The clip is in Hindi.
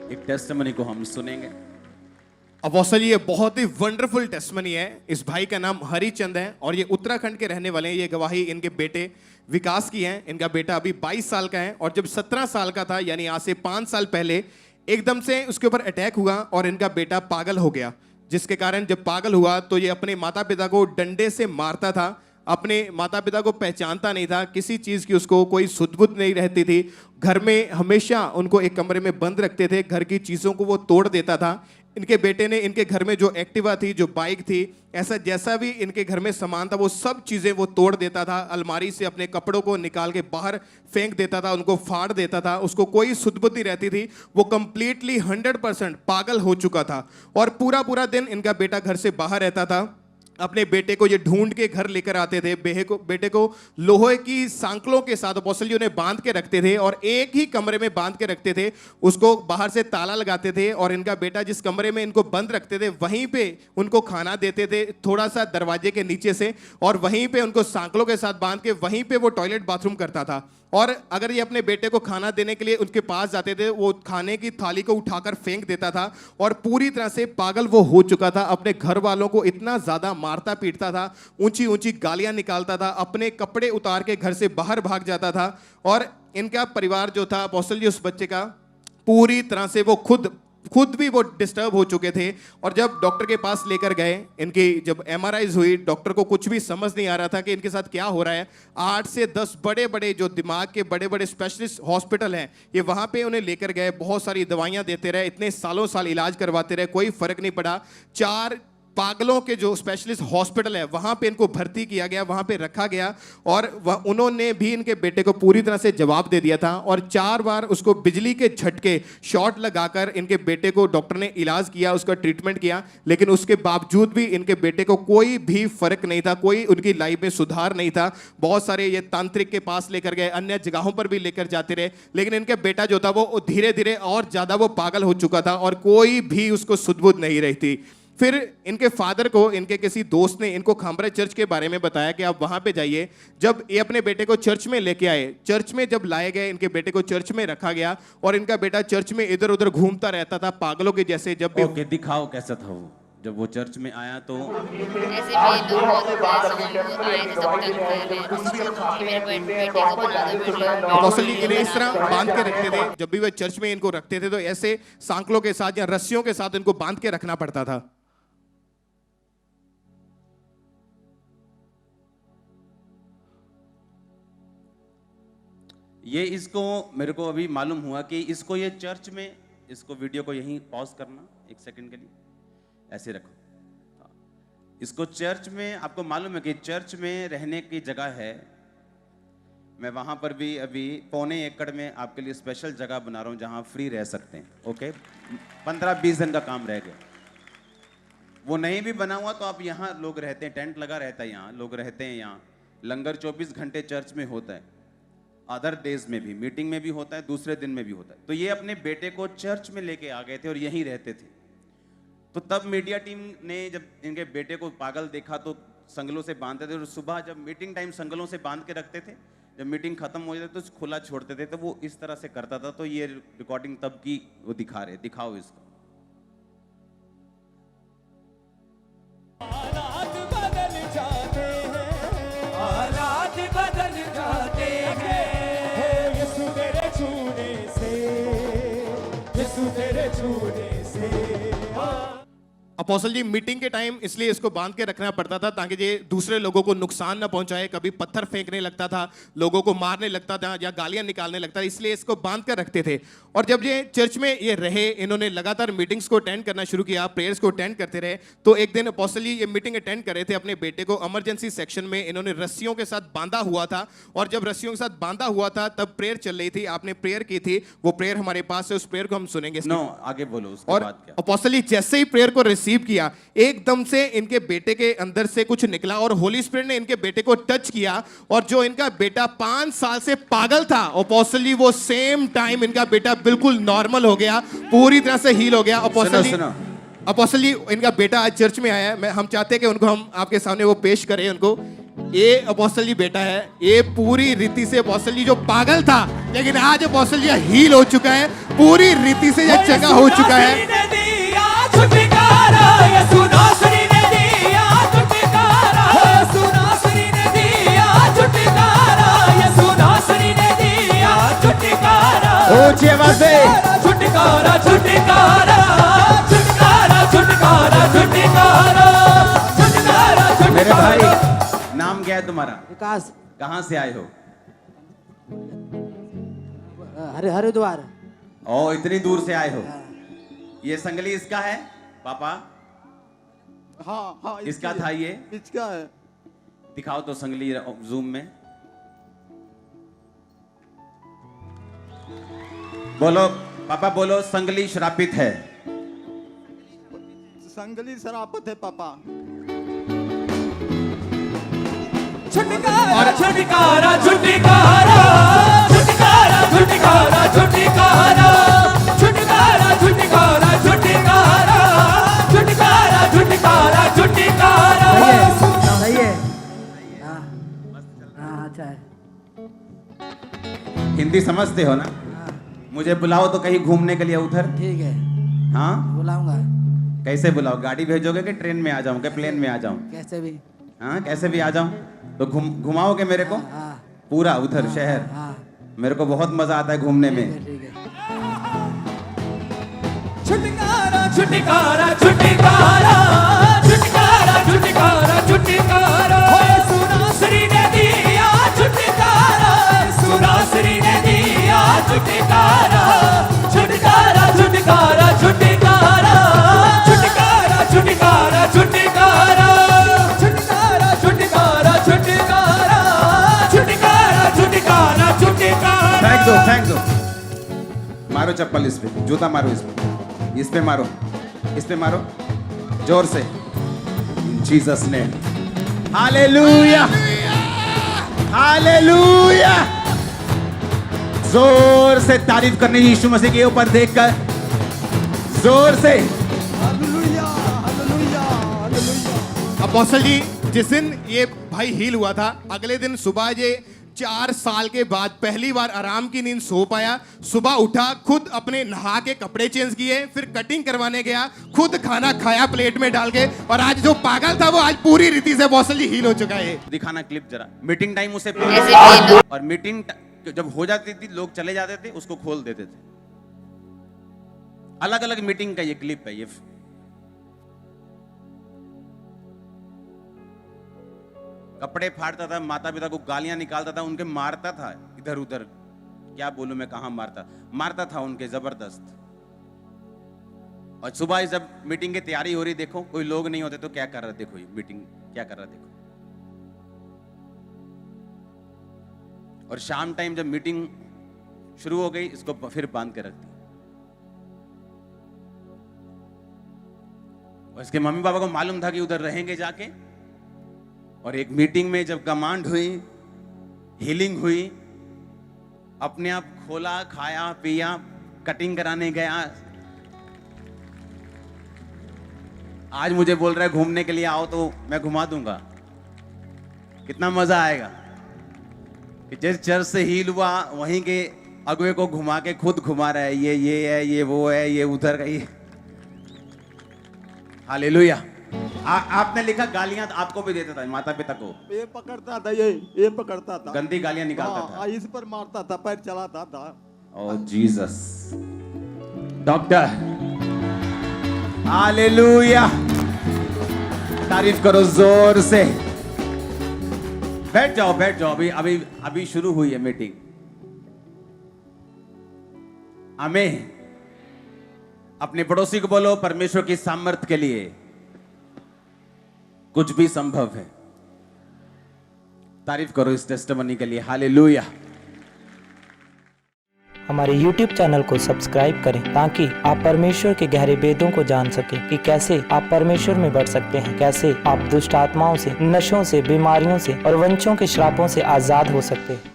एक टेस्टिमनी को हम सुनेंगे। अपोस्टल ये बहुत ही वंडरफुल टेस्टिमनी है। इस भाई का नाम हरिचंद है और ये उत्तराखंड के रहने वाले हैं। ये गवाही इनके बेटे विकास की है। इनका बेटा अभी 22 साल का है और जब 17 साल का था, यानी आज से 5 साल पहले, एकदम से उसके ऊपर अटैक हुआ और इनका बेटा पागल हो गया। जिसके कारण जब पागल हुआ तो ये अपने माता पिता को डंडे से मारता था। अपने माता पिता को पहचानता नहीं था, किसी चीज़ की उसको कोई सुध-बुध नहीं रहती थी। घर में हमेशा उनको एक कमरे में बंद रखते थे, घर की चीज़ों को वो तोड़ देता था। इनके बेटे ने इनके घर में जो एक्टिवा थी, जो बाइक थी, ऐसा जैसा भी इनके घर में सामान था वो सब चीज़ें वो तोड़ देता था। अलमारी से अपने कपड़ों को निकाल के बाहर फेंक देता था, उनको फाड़ देता था। उसको कोई सुध-बुद्धि रहती थी। वो कंप्लीटली 100% पागल हो चुका था और पूरा पूरा दिन इनका बेटा घर से बाहर रहता था। अपने बेटे को ये ढूंढ के घर लेकर आते थे। बेटे को लोहे की सांकलों के साथ अपोस्टल जी उन्हें बांध के रखते थे और एक ही कमरे में बांध के रखते थे। उसको बाहर से ताला लगाते थे और इनका बेटा जिस कमरे में इनको बंद रखते थे वहीं पे उनको खाना देते थे, थोड़ा सा दरवाजे के नीचे से, और वहीं पे उनको सांकलों के साथ बांध के वहीं पे वो टॉयलेट बाथरूम करता था। और अगर ये अपने बेटे को खाना देने के लिए उनके पास जाते थे, वो खाने की थाली को उठाकर फेंक देता था और पूरी तरह से पागल वो हो चुका था। अपने घर वालों को इतना ज़्यादा मारता पीटता था, ऊंची ऊंची गालियां निकालता था, अपने कपड़े उतार के घर से बाहर भाग जाता था। और इनका परिवार जो था अपोस्टल जी, उस बच्चे का पूरी तरह से वो खुद भी वो डिस्टर्ब हो चुके थे। और जब डॉक्टर के पास लेकर गए, इनकी जब एमआरआईज हुई, डॉक्टर को कुछ भी समझ नहीं आ रहा था कि इनके साथ क्या हो रहा है। 8 से 10 बड़े बड़े जो दिमाग के बड़े बड़े स्पेशलिस्ट हॉस्पिटल हैं, ये वहाँ पे उन्हें लेकर गए। बहुत सारी दवाइयाँ देते रहे, इतने सालों साल इलाज करवाते रहे, कोई फर्क नहीं पड़ा। 4 पागलों के जो स्पेशलिस्ट हॉस्पिटल है वहाँ पे इनको भर्ती किया गया, वहाँ पे रखा गया और उन्होंने भी इनके बेटे को पूरी तरह से जवाब दे दिया था। और 4 बार उसको बिजली के झटके शॉट लगाकर इनके बेटे को डॉक्टर ने इलाज किया, उसका ट्रीटमेंट किया, लेकिन उसके बावजूद भी इनके बेटे को कोई भी फर्क नहीं था, कोई उनकी लाइफ में सुधार नहीं था। बहुत सारे ये तांत्रिक के पास लेकर गए, अन्य जगहों पर भी लेकर जाते रहे, लेकिन इनके बेटा जो था वो धीरे धीरे और ज़्यादा वो पागल हो चुका था और कोई भी उसको सुध-बुध नहीं रही थी। फिर इनके फादर को इनके किसी दोस्त ने इनको खामरा चर्च के बारे में बताया कि आप वहां पे जाइए। जब ये अपने बेटे को चर्च में लेके आए, चर्च में जब लाए गए, इनके बेटे को चर्च में रखा गया और इनका बेटा चर्च में इधर उधर घूमता रहता था पागलों के जैसे। जब भी ओके, दिखाओ कैसा था वो जब वो चर्च में आया तो। ऐसे भी लोग बहुत ऐसे आए थे, सब तंग कर रहे हैं कि मेरे बेटे को बना दो वीडियो। अपोस्टल जी इन्हें इस तरह बांध के रखते थे। जब भी वह चर्च में इनको रखते थे तो ऐसे सांकलों के साथ या रस्सियों के साथ इनको बांध के रखना पड़ता था। ये इसको मेरे को अभी मालूम हुआ कि इसको ये चर्च में, इसको वीडियो को यहीं पॉज करना 1 सेकंड के लिए, ऐसे रखो। इसको चर्च में, आपको मालूम है कि चर्च में रहने की जगह है। मैं वहां पर भी अभी 1.25 एकड़ में आपके लिए स्पेशल जगह बना रहा हूं जहां फ्री रह सकते हैं। ओके, 15-20 दिन का काम रह गया। वो नहीं भी बना हुआ तो आप यहाँ लोग रहते हैं, टेंट लगा रहता है, यहाँ लोग रहते हैं। यहाँ लंगर 24 घंटे चर्च में होता है, अदर डेज में भी, मीटिंग में भी होता है, दूसरे दिन में भी होता है। तो ये अपने बेटे को चर्च में लेके आ गए थे और यहीं रहते थे। तो तब मीडिया टीम ने जब इनके बेटे को पागल देखा तो संगलों से बांधते थे और सुबह जब मीटिंग टाइम संगलों से बांध के रखते थे, जब मीटिंग खत्म हो जाती तो खुला छोड़ते थे। तो वो इस तरह से करता था। तो ये रिकॉर्डिंग तब की वो दिखा रहे, दिखाओ इसको। हालात बदल जाते हैं, हालात बदल जाते हैं, यीशु तेरे छूने से, यीशु तेरे छूने से। अपोस्टल जी मीटिंग के टाइम इसलिए इसको बांध के रखना पड़ता था ताकि ये दूसरे लोगों को नुकसान ना पहुंचाए। कभी पत्थर फेंकने लगता था, लोगों को मारने लगता था या गालियां निकालने लगता था, इसलिए इसको बांध कर रखते थे। और जब ये चर्च में ये रहे, इन्होंने लगातार मीटिंग्स को अटेंड करना शुरू किया, प्रेयर्स को अटेंड करते रहे। तो एक दिन अपोस्टल जी ये मीटिंग अटेंड कर रहे थे, अपने बेटे को इमरजेंसी सेक्शन में इन्होंने रस्सियों के साथ बांधा हुआ था। और जब रस्सियों के साथ बांधा हुआ था तब प्रेयर चल रही थी, आपने प्रेयर की थी, वो प्रेयर हमारे पास है, उस प्रेयर को हम सुनेंगे। आगे बोलो उसके और बाद क्या। अपोस्टल जी जैसे ही प्रेयर को रिसीव किया, एकदम से इनके बेटे के अंदर से कुछ निकला और होली स्पिरिट ने इनके बेटे को टच किया। और जो इनका बेटा 5 साल से पागल था, अपोस्टल जी वो सेम टाइम इनका बेटा बिल्कुल नॉर्मल हो गया, पूरी तरह से हील हो गया। अपोस्टल जी इनका बेटा आज चर्च में आया है। हम चाहते हैं कि उनको हम आपके सामने वो पेश करें उनको। ये अपोस्टल जी बेटा है, ये पूरी रीति से अपोस्टल जी जो पागल था, लेकिन आज अपोस्टल जी हील हो चुका है, पूरी रीति से ये चंगा हो चुका है। ऊंची आवाज से छुटकारा छुटकारा छुटकारा छुटकारा छुटकारा छुटकारा। मेरे भाई नाम क्या है तुम्हारा? विकास। कहाँ से आए हो? हरिद्वार। ओ इतनी दूर से आए हो। ये संगली इसका है पापा? हाँ हाँ इसका था ये? इसका है। दिखाओ तो संगली जूम में। बोलो पापा, बोलो संगली श्रापित है। संगली शराबत है पापा। छुटकारा छुटकारा छुटकारा छुटकारा छुटकारा छुटकारा छुटकारा छुटकारा छुटकारा छुटकारा छुटकारा छुटकारा। सही है। हाँ अच्छा है। हिंदी समझते हो ना? मुझे बुलाओ तो कहीं घूमने के लिए उधर। ठीक है, हाँ बुलाऊंगा। कैसे बुलाओ? गाड़ी भेजोगे कि ट्रेन में आ जाऊं कि प्लेन में आ जाऊं? कैसे भी। हाँ कैसे भी आ जाऊं। तो घुमाओगे मेरे को हाँ पूरा उधर शहर? हाँ मेरे को बहुत मजा आता है घूमने में। ठीक है। छुटकारा छुटकारा छुटकारा छुटकारा छुटकारा छुटकारा। सुनासरी ने दिया छुटकारा, सुनासरी ने दिया छुटकारा छुटकारा छुटकारा छुटकारा छुटकारा छुटकारा छुटकारा छुटकारा छुटकारा छुटकारा छुटकारा छुटकारा छुटकारा। फेंक दो मारो चप्पल इस पे, जूता मारो इस पे मारो, इस पे मारो जोर से। इन जीसस नेम। Hallelujah hallelujah. जोर से तारीफ करने यीशु मसीह के ऊपर देखकर, जोर से। Hallelujah hallelujah hallelujah. अपोस्टल जी जिस दिन ये भाई हील हुआ था, अगले दिन सुबह ये 4 साल के बाद पहली बार आराम की नींद सो पाया। सुबह उठा, खुद अपने नहा के कपड़े चेंज किए, फिर कटिंग करवाने गया, खुद खाना खाया प्लेट में डाल के, और आज जो पागल था वो आज पूरी रीति से अपोस्टल जी हील हो चुका है। दिखाना क्लिप जरा। मीटिंग टाइम उसे ऐसे भी लोग- और मीटिंग जब हो जाती थी लोग चले जाते थे, उसको खोल देते थे। अलग अलग मीटिंग का ये क्लिप है। ये कपड़े फाड़ता था, माता पिता को गालियां निकालता था, उनके मारता था इधर उधर। क्या बोलूं मैं, कहां मारता था उनके जबरदस्त। और सुबह जब मीटिंग की तैयारी हो रही, देखो कोई लोग नहीं होते तो क्या कर रहा, देखो ये मीटिंग क्या कर रहा देखो। और शाम टाइम जब मीटिंग शुरू हो गई, इसको फिर बांध के रख दी। और इसके मम्मी पापा को मालूम था कि उधर रहेंगे जाके। और एक मीटिंग में जब कमांड हुई, हीलिंग हुई, अपने आप खोला, खाया पिया, कटिंग कराने गया। आज मुझे बोल रहा है घूमने के लिए आओ, तो मैं घुमा दूंगा। कितना मजा आएगा कि जिस चर्च से हील हुआ वहीं के अगुए को घुमा के खुद घुमा रहा है। ये है, ये वो है, ये उधर का ये। हालेलुया। आपने लिखा गालियां आपको भी देता था, माता पिता को। ये पकड़ता था, ये पकड़ता था, गंदी गालियां निकालता था। हाँ, इस पर मारता था, पैर चलाता था। ओह जीसस। Doctor hallelujah. तारीफ करो जोर से। बैठ जाओ बैठ जाओ। अभी शुरू हुई है मीटिंग। आमीन। अपने पड़ोसी को बोलो, परमेश्वर की सामर्थ के लिए कुछ भी संभव है। तारीफ करो इस टेस्टिमनी के लिए। हालेलुया। हमारे YouTube चैनल को सब्सक्राइब करें ताकि आप परमेश्वर के गहरे वेदों को जान सकें कि कैसे आप परमेश्वर में बढ़ सकते हैं, कैसे आप दुष्ट आत्माओं से, नशों से, बीमारियों से और वंशों के श्रापों से आजाद हो सकते हैं।